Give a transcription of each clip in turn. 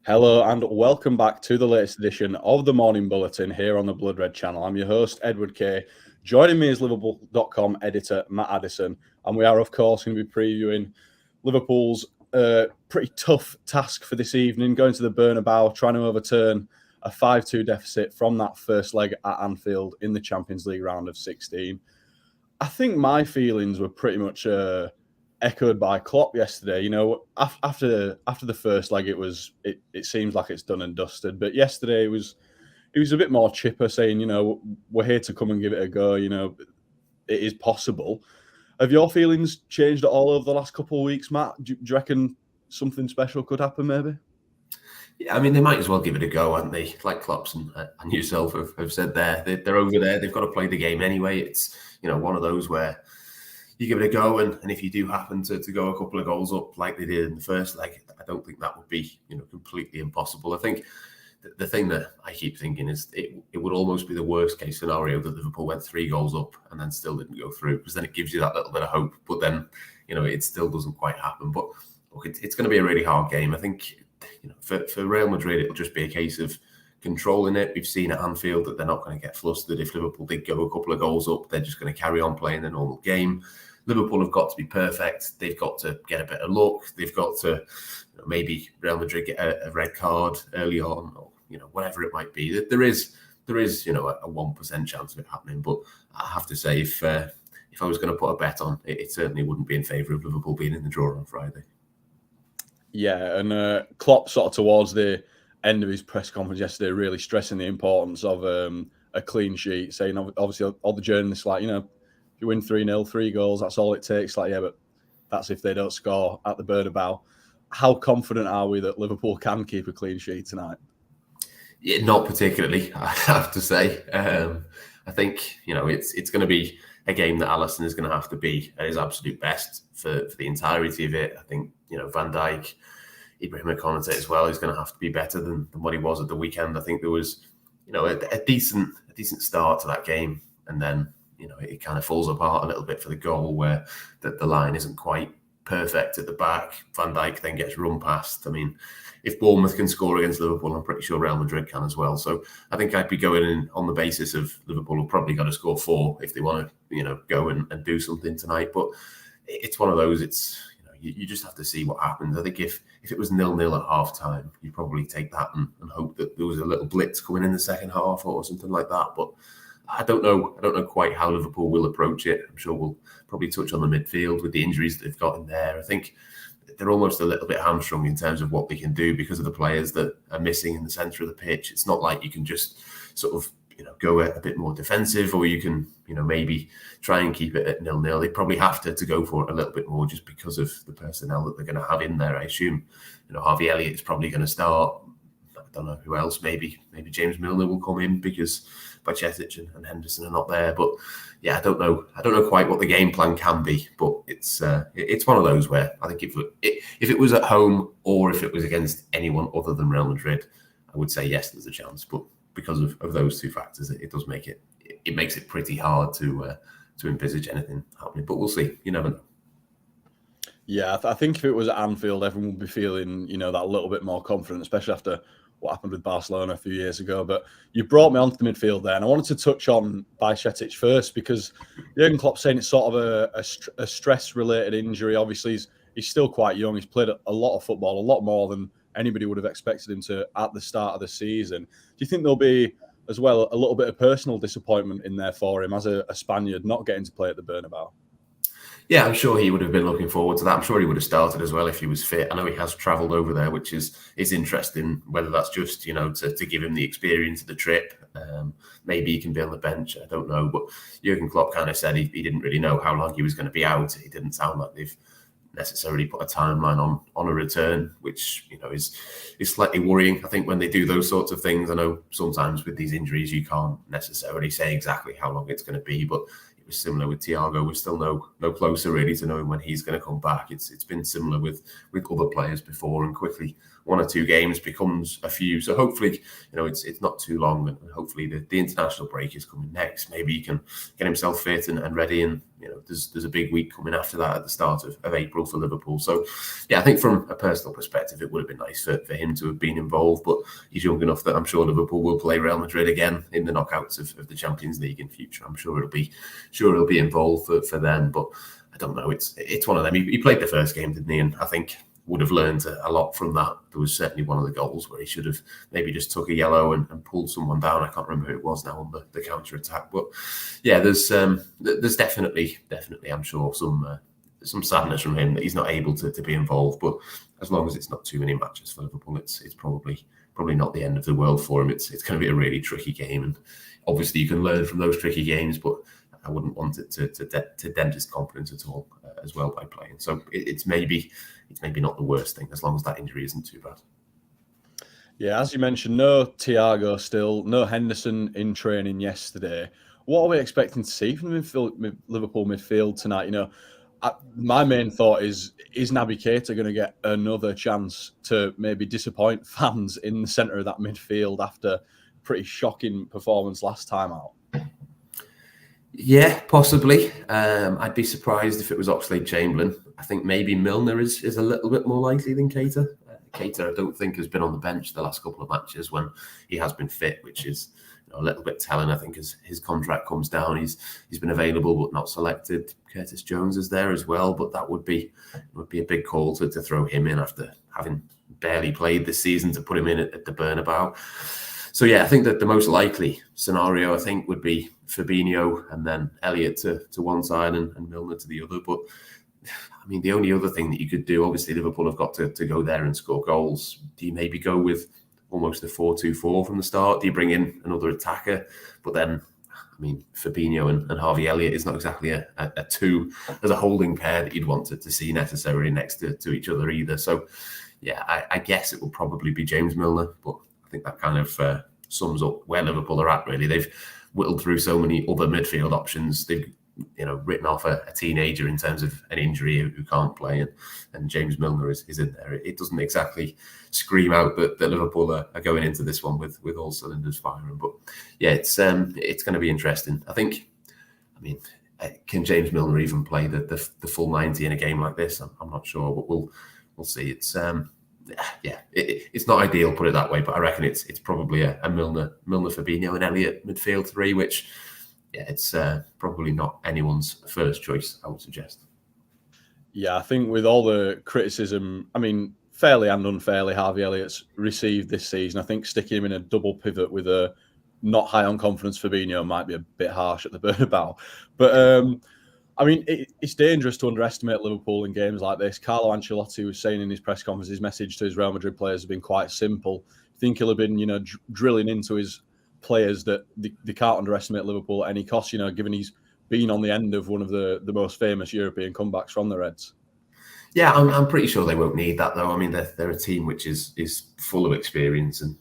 Hello and welcome back to the latest edition of the Morning Bulletin here on the Blood Red channel. I'm your host, Edward Kay. Joining me is Liverpool.com editor Matt Addison, and we are, of course, going to be previewing Liverpool's pretty tough task for this evening, going to the Bernabeu, trying to overturn a 5-2 deficit from that first leg at Anfield in the Champions League round of 16. I think my feelings were pretty much echoed by Klopp yesterday. You know, after the first leg, it seems like it's done and dusted. But yesterday he was a bit more chipper, saying, you know, we're here to come and give it a go. You know, it is possible. Have your feelings changed at all over the last couple of weeks, Matt? Do you reckon something special could happen, maybe? Yeah, I mean, they might as well give it a go, haven't they? Like Klopp and yourself have said there. They're over there. They've got to play the game anyway. It's, you know, one of those where you give it a go, and if you do happen to go a couple of goals up like they did in the first leg, I don't think that would be, you know, completely impossible. I think the thing that I keep thinking is it would almost be the worst case scenario that Liverpool went 3 goals up and then still didn't go through, because then it gives you that little bit of hope. But then, you know, it still doesn't quite happen. But look, it's going to be a really hard game. I think, you know, for Real Madrid, it'll just be a case of controlling it. We've seen at Anfield that they're not going to get flustered. If Liverpool did go a couple of goals up, they're just going to carry on playing the normal game. Liverpool have got to be perfect. They've got to get a bit of luck. They've got to, you know, maybe Real Madrid get a red card early on, or, you know, whatever it might be. There is, you know, a 1% chance of it happening. But I have to say, if I was going to put a bet on, it certainly wouldn't be in favour of Liverpool being in the draw on Friday. Yeah, and Klopp sort of towards the end of his press conference yesterday really stressing the importance of a clean sheet, saying obviously all the journalists like, you know, if you win 3-0, 3 goals, that's all it takes. Like, yeah, but that's if they don't score at the Bernabeu. How confident are we that Liverpool can keep a clean sheet tonight? Yeah, not particularly, I have to say. I think, you know, it's going to be a game that Alisson is going to have to be at his absolute best for the entirety of it. I think, you know, Van Dijk, Ibrahim Konate as well is going to have to be better than what he was at the weekend. I think there was, you know, a decent start to that game, and then, you know, it kind of falls apart a little bit for the goal, where the line isn't quite perfect at the back. Van Dijk then gets run past. I mean, if Bournemouth can score against Liverpool, I'm pretty sure Real Madrid can as well. So I think I'd be going in on the basis of Liverpool have probably got to score 4 if they want to, you know, go and do something tonight. But it's one of those, it's, you know, you just have to see what happens. I think if it was 0-0 at half time, you'd probably take that and hope that there was a little blitz coming in the second half or something like that. But I don't know quite how Liverpool will approach it. I'm sure we'll probably touch on the midfield with the injuries that they've got in there. I think they're almost a little bit hamstrung in terms of what they can do because of the players that are missing in the centre of the pitch. It's not like you can just sort of, you know, go a bit more defensive, or you can, you know, maybe try and keep it at 0-0. They probably have to go for it a little bit more just because of the personnel that they're going to have in there. I assume, you know, Harvey Elliott is probably going to start. I don't know who else. Maybe James Milner will come in because Bajcetic and Henderson are not there. But yeah, I don't know quite what the game plan can be. But it's one of those where I think if it was at home or if it was against anyone other than Real Madrid, I would say yes, there's a chance. But because of those two factors, it does make it makes it pretty hard to envisage anything happening. But we'll see. You never know. Yeah, I think if it was at Anfield, everyone would be feeling, you know, that little bit more confident, especially after what happened with Barcelona a few years ago. But you brought me onto the midfield there, and I wanted to touch on Bajcetic first, because Jurgen Klopp saying it's sort of a stress-related injury. Obviously, he's still quite young. He's played a lot of football, a lot more than anybody would have expected him to at the start of the season. Do you think there'll be, as well, a little bit of personal disappointment in there for him as a Spaniard not getting to play at the Bernabeu? Yeah, I'm sure he would have been looking forward to that. I'm sure he would have started as well if he was fit. I know he has travelled over there, which is interesting, whether that's just, you know, to give him the experience of the trip. Maybe he can be on the bench. I don't know. But Jurgen Klopp kind of said he didn't really know how long he was going to be out. It didn't sound like they've necessarily put a timeline on a return, which, you know, is slightly worrying. I think when they do those sorts of things, I know sometimes with these injuries, you can't necessarily say exactly how long it's going to be, but was similar with Thiago. We're still no closer really to knowing when he's going to come back. It's been similar with other players before, and quickly 1 or 2 games becomes a few. So hopefully, you know, it's not too long, and hopefully the international break is coming next. Maybe he can get himself fit and ready, and there's a big week coming after that at the start of April for Liverpool. So, yeah, I think from a personal perspective, it would have been nice for him to have been involved. But he's young enough that I'm sure Liverpool will play Real Madrid again in the knockouts of the Champions League in future. I'm sure he'll be involved for them. But I don't know. It's one of them. He played the first game, didn't he? And I think would have learned a lot from that. There was certainly one of the goals where he should have maybe just took a yellow and pulled someone down. I can't remember who it was now on the counter attack. But yeah, there's definitely I'm sure some sadness from him that he's not able to be involved. But as long as it's not too many matches for Liverpool, it's probably not the end of the world for him. It's going to be a really tricky game, and obviously you can learn from those tricky games, but I wouldn't want it to dent his confidence at all as well by playing. So it's maybe not the worst thing, as long as that injury isn't too bad. Yeah, as you mentioned, no Thiago still, no Henderson in training yesterday. What are we expecting to see from Liverpool midfield tonight? My main thought is Naby Keita going to get another chance to maybe disappoint fans in the centre of that midfield after a pretty shocking performance last time out? Yeah, possibly. I'd be surprised if it was Oxlade-Chamberlain. I think maybe Milner is a little bit more likely than Keita. Keita, I don't think, has been on the bench the last couple of matches when he has been fit, which is a little bit telling. I think as his contract comes down, he's been available but not selected. Curtis Jones is there as well, but that would be a big call to throw him in after having barely played this season, to put him in at the Bernabeu. So yeah, I think that the most likely scenario, I think, would be Fabinho and then Elliott to one side and Milner to the other. But I mean, the only other thing that you could do, obviously Liverpool have got to go there and score goals. Do you maybe go with almost a 4-2-4 from the start? Do you bring in another attacker? But then, I mean, Fabinho and Harvey Elliott is not exactly a two as a holding pair that you'd want to see necessarily next to each other either. So yeah, I guess it will probably be James Milner, but I think that kind of sums up where Liverpool are at, really. They've whittled through so many other midfield options. They've written off a teenager in terms of an injury who can't play, and James Milner is in there. It doesn't exactly scream out that Liverpool are going into this one with all cylinders firing. But yeah, it's going to be interesting. I mean, can James Milner even play the full 90 in a game like this? I'm not sure, but we'll see. It's not ideal, put it that way, but I reckon it's probably a Milner, Fabinho and Elliott midfield three, which it's probably not anyone's first choice, I would suggest. Yeah, I think with all the criticism, I mean, fairly and unfairly, Harvey Elliott's received this season, I think sticking him in a double pivot with a not high on confidence Fabinho might be a bit harsh at the Bernabeu. But I mean, it's dangerous to underestimate Liverpool in games like this. Carlo Ancelotti was saying in his press conference, his message to his Real Madrid players has been quite simple. I think he'll have been, drilling into his players that they can't underestimate Liverpool at any cost, given he's been on the end of one of the most famous European comebacks from the Reds. Yeah, I'm pretty sure they won't need that, though. I mean, they're a team which is full of experience, and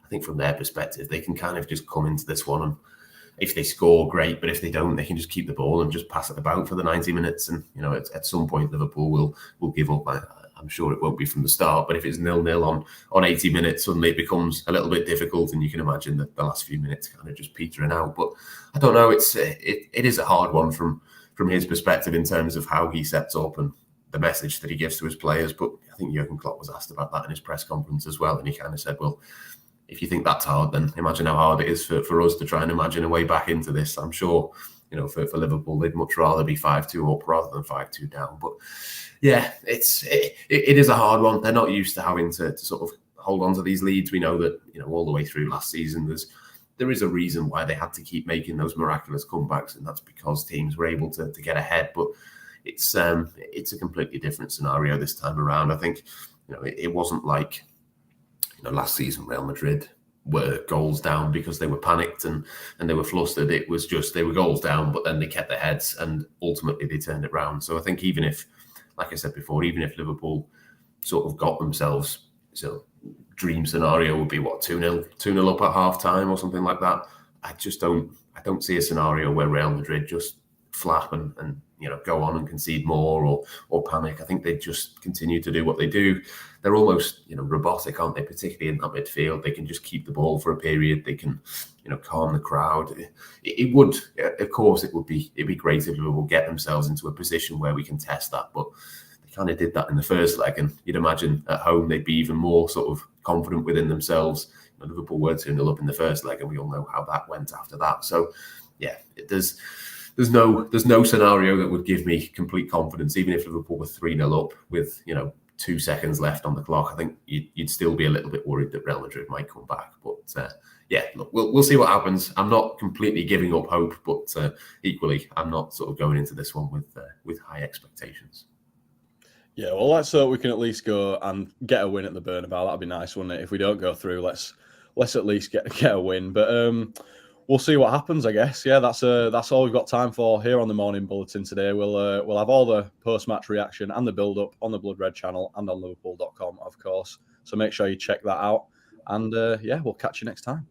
I think from their perspective, they can kind of just come into this one, and if they score, great, but if they don't, they can just keep the ball and just pass it about for the 90 minutes. And, at some point, Liverpool will give up. I'm sure it won't be from the start, but if it's 0-0 on 80 minutes, suddenly it becomes a little bit difficult, and you can imagine that the last few minutes kind of just petering out. But I don't know, it is a hard one from his perspective in terms of how he sets up and the message that he gives to his players. But I think Jurgen Klopp was asked about that in his press conference as well, and he kind of said, well, if you think that's hard, then imagine how hard it is for us to try and imagine a way back into this. I'm sure, for Liverpool, they'd much rather be 5-2 up rather than 5-2 down. But yeah, it is a hard one. They're not used to having to sort of hold on to these leads. We know that, all the way through last season, there is a reason why they had to keep making those miraculous comebacks, and that's because teams were able to get ahead. But it's a completely different scenario this time around. I think, it wasn't like, last season Real Madrid were goals down because they were panicked and they were flustered. It was just they were goals down, but then they kept their heads and ultimately they turned it round. So I think even if, like I said before, even if Liverpool sort of got themselves, dream scenario would be what, 2-0 up at half time or something like that. I don't see a scenario where Real Madrid just flap and go on and concede more or panic. I think they just continue to do what they do. They're almost robotic, aren't they? Particularly in that midfield, they can just keep the ball for a period. They can calm the crowd. It would, of course, it'd be great if Liverpool get themselves into a position where we can test that, but they kind of did that in the first leg, and you'd imagine at home they'd be even more sort of confident within themselves. Liverpool were 2-0 up in the first leg, and we all know how that went after that. So yeah, there's no scenario that would give me complete confidence. Even if Liverpool were 3-0 up with 2 seconds left on the clock, I think you'd still be a little bit worried that Real Madrid might come back. But yeah, look, we'll see what happens. I'm not completely giving up hope, but equally, I'm not sort of going into this one with high expectations. Yeah, well, let's hope we can at least go and get a win at the Bernabeu. That'd be nice, wouldn't it? If we don't go through, let's at least get a win. But we'll see what happens, I guess. Yeah, that's all we've got time for here on the Morning Bulletin today. We'll have all the post-match reaction and the build-up on the Blood Red channel and on Liverpool.com, of course. So make sure you check that out. And yeah, we'll catch you next time.